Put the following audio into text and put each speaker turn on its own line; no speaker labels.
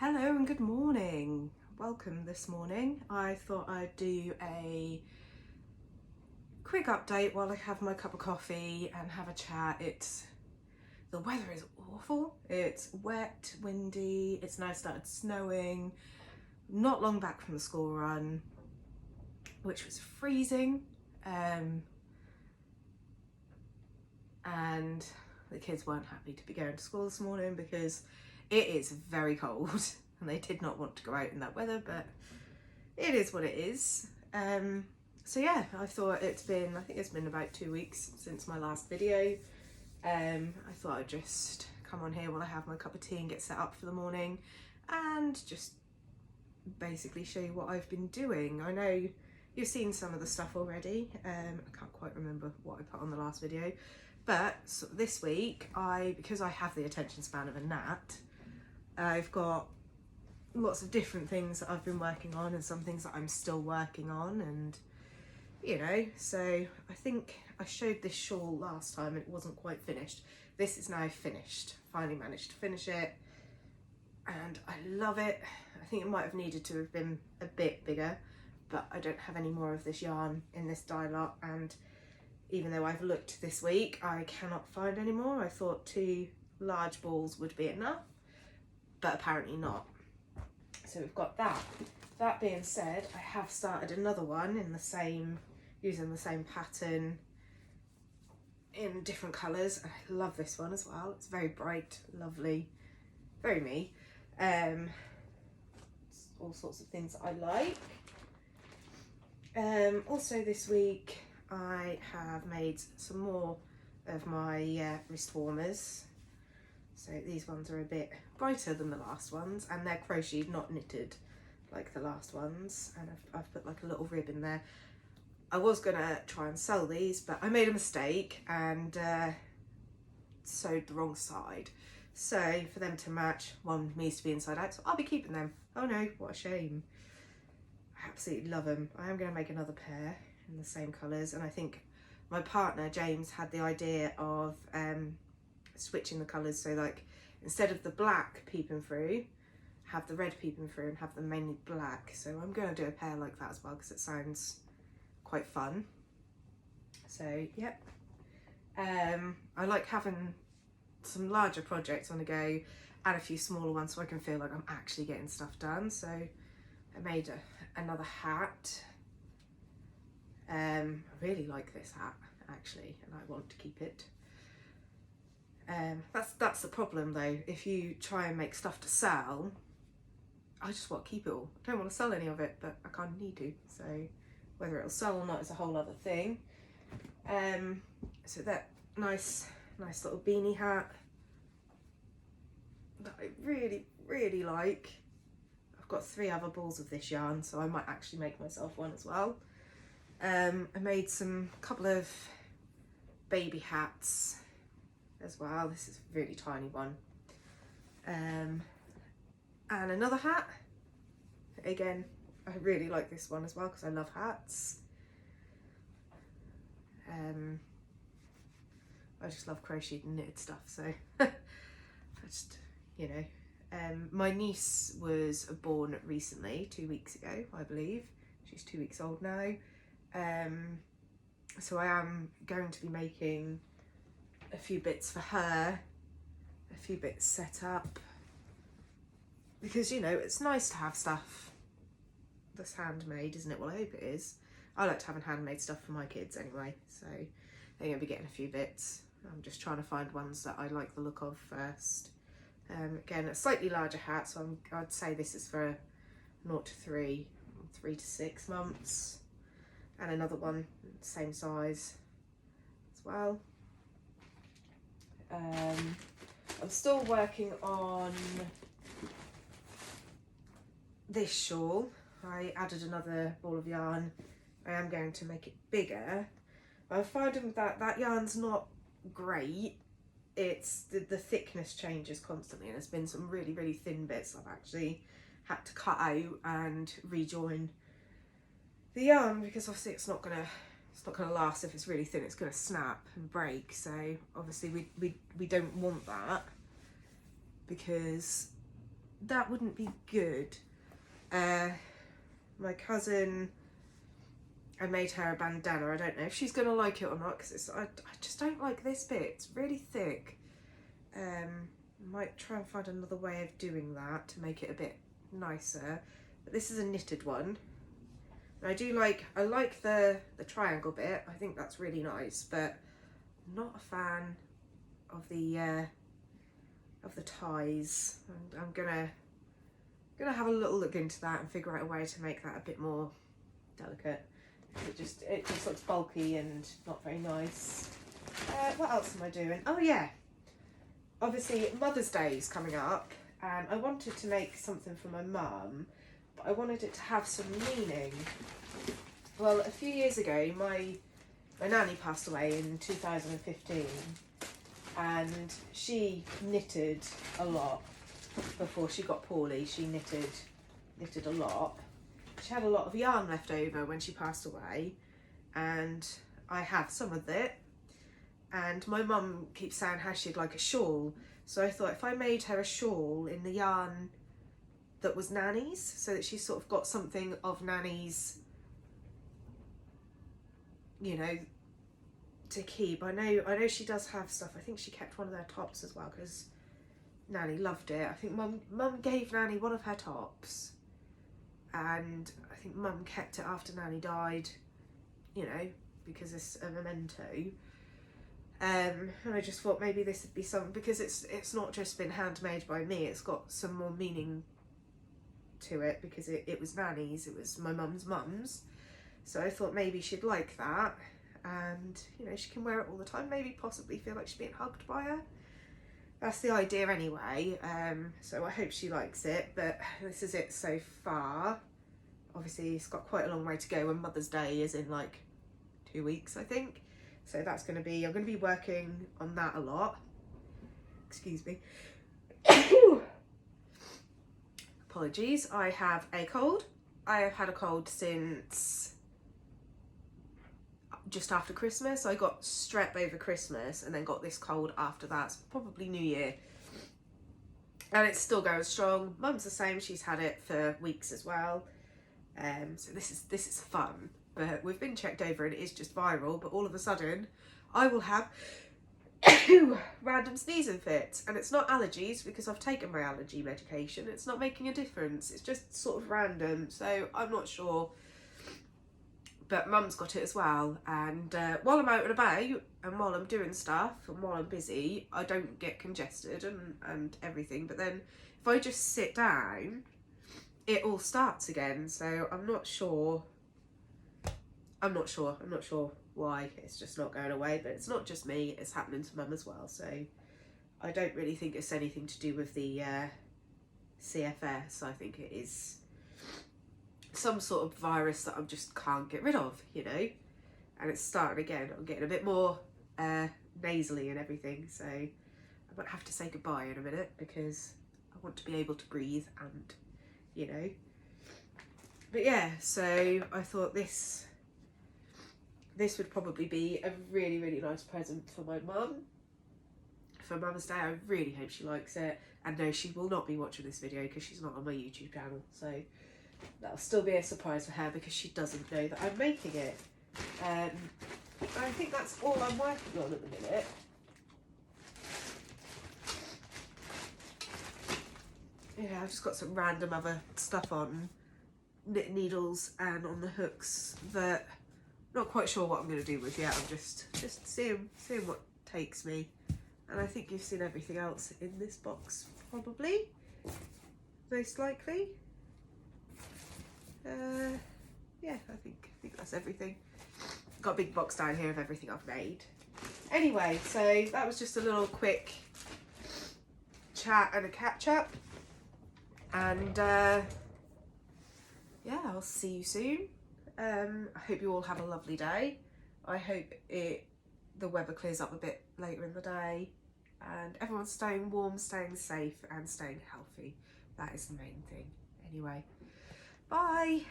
Hello and good morning. Welcome this morning. I thought I'd do a quick update while I have my cup of coffee and have a chat. The weather is awful. It's wet, windy. It's now started snowing. Not long back from the school run, which was freezing. And the kids weren't happy to be going to school this morning because it is very cold and they did not want to go out in that weather, but it is what it is. So yeah, I think it's been about 2 weeks since my last video. I thought I'd just come on here while I have my cup of tea and get set up for the morning and just basically show you what I've been doing. I know you've seen some of the stuff already. I can't quite remember what I put on the last video, but so this week, because I have the attention span of a gnat, I've got lots of different things that I've been working on and some things that I'm still working on, and so I think I showed this shawl last time and it wasn't quite finished. This is now finished. Finally managed to finish it and I love it. I think it might have needed to have been a bit bigger, but I don't have any more of this yarn in this dye lot, and even though I've looked this week, I cannot find any more. I thought 2 large balls would be enough, but apparently not. So we've got that. That being said, I have started another one using the same pattern in different colours. I love this one as well. It's very bright, lovely, very me. It's all sorts of things that I like. Also this week I have made some more of my wrist warmers. So these ones are a bit brighter than the last ones, and they're crocheted, not knitted like the last ones, and I've put like a little rib in there. I was gonna try and sell these, but I made a mistake and sewed the wrong side. So for them to match, one needs to be inside out, so I'll be keeping them. Oh no, what a shame. I absolutely love them. I am going to make another pair in the same colours, and I think my partner James had the idea of switching the colours, so like instead of the black peeping through, have the red peeping through and have them mainly black. So I'm going to do a pair like that as well because it sounds quite fun. So yep, I like having some larger projects on the go and a few smaller ones so I can feel like I'm actually getting stuff done. So I made another hat. I really like this hat actually, and I want to keep it. That's the problem though. If you try and make stuff to sell, I just want to keep it all. I don't want to sell any of it, but I kind of need to. So whether it'll sell or not is a whole other thing. So that nice little beanie hat that I really like. I've got 3 other balls of this yarn, so I might actually make myself one as well. I made couple of baby hats as well. This is a really tiny one. And another hat. Again, I really like this one as well because I love hats. I just love crocheted and knitted stuff, so I just, my niece was born recently, 2 weeks ago, I believe. She's 2 weeks old now. So I am going to be making a few bits for her, a few bits set up, because it's nice to have stuff that's handmade, isn't it? Well, I hope it is. I like to have handmade stuff for my kids anyway, so they're going to be getting a few bits. I'm just trying to find ones that I like the look of first. Again, a slightly larger hat, so I'd say this is for 0 to 3, 3 to 6 months, and another one same size as well. I'm still working on this shawl. I added another ball of yarn. I am going to make it bigger. I'm finding that yarn's not great. It's the thickness changes constantly, and there's been some really thin bits I've actually had to cut out and rejoin the yarn, because obviously it's not gonna last. If it's really thin, it's gonna snap and break. So obviously we don't want that, because that wouldn't be good. My cousin, I made her a bandana. I don't know if she's going to like it or not, because I just don't like this bit. It's really thick. Might try and find another way of doing that to make it a bit nicer. But this is a knitted one. And I like the triangle bit. I think that's really nice, but I'm not a fan of the ties. And I'm gonna have a little look into that and figure out a way to make that a bit more delicate. It just looks bulky and not very nice. What else am I doing? Oh yeah, obviously Mother's Day is coming up, and I wanted to make something for my mum, but I wanted it to have some meaning. Well, a few years ago, my nanny passed away in 2015, and she knitted a lot before she got poorly. She knitted a lot. She had a lot of yarn left over when she passed away, and I have some of it. And my mum keeps saying how she'd like a shawl, so I thought if I made her a shawl in the yarn that was Nanny's, so that she's sort of got something of Nanny's, you know, to keep. I know she does have stuff. I think she kept one of their tops as well, because Nanny loved it. I think Mum gave Nanny one of her tops, and I think Mum kept it after Nanny died, you know, because it's a memento. And I just thought maybe this would be something, because it's not just been handmade by me, it's got some more meaning to it, because it was Nanny's, it was my mum's. So I thought maybe she'd like that, and you know, she can wear it all the time, maybe possibly feel like she's being hugged by her. That's the idea anyway. So I hope she likes it, but this is it so far. Obviously it's got quite a long way to go, and Mother's Day is in like 2 weeks, I think. So that's going to be, I'm going to be working on that a lot. Excuse me. Apologies, I have a cold. I have had a cold since just after Christmas. I got strep over Christmas and then got this cold after that. So probably New Year. And it's still going strong. Mum's the same, she's had it for weeks as well. So this is fun. But we've been checked over and it is just viral, but all of a sudden I will have random sneezing fits, and it's not allergies because I've taken my allergy medication. It's not making a difference. It's just sort of random, so I'm not sure. But Mum's got it as well, and while I'm out and about and while I'm doing stuff and while I'm busy, I don't get congested and everything. But then if I just sit down, it all starts again. So I'm not sure why. It's just not going away, but it's not just me, it's happening to Mum as well. So I don't really think it's anything to do with the CFS. I think it is some sort of virus that I just can't get rid of, you know, and it's starting again. I'm getting a bit more nasally and everything, so I might have to say goodbye in a minute because I want to be able to breathe and, you know. But yeah, so I thought this would probably be a really, really nice present for my mum for Mother's Day. I really hope she likes it. And no, she will not be watching this video because she's not on my YouTube channel. So that'll still be a surprise for her because she doesn't know that I'm making it. I think that's all I'm working on at the minute. Yeah, I've just got some random other stuff on knit needles and on the hooks that I'm not quite sure what I'm going to do with yet. I'm just seeing what takes me. And I think you've seen everything else in this box, probably, most likely. Yeah, I think that's everything. Got a big box down here of everything I've made. Anyway, so that was just a little quick chat and a catch up. And yeah, I'll see you soon. I hope you all have a lovely day. I hope the weather clears up a bit later in the day and everyone's staying warm, staying safe and staying healthy. That is the main thing. Anyway, bye.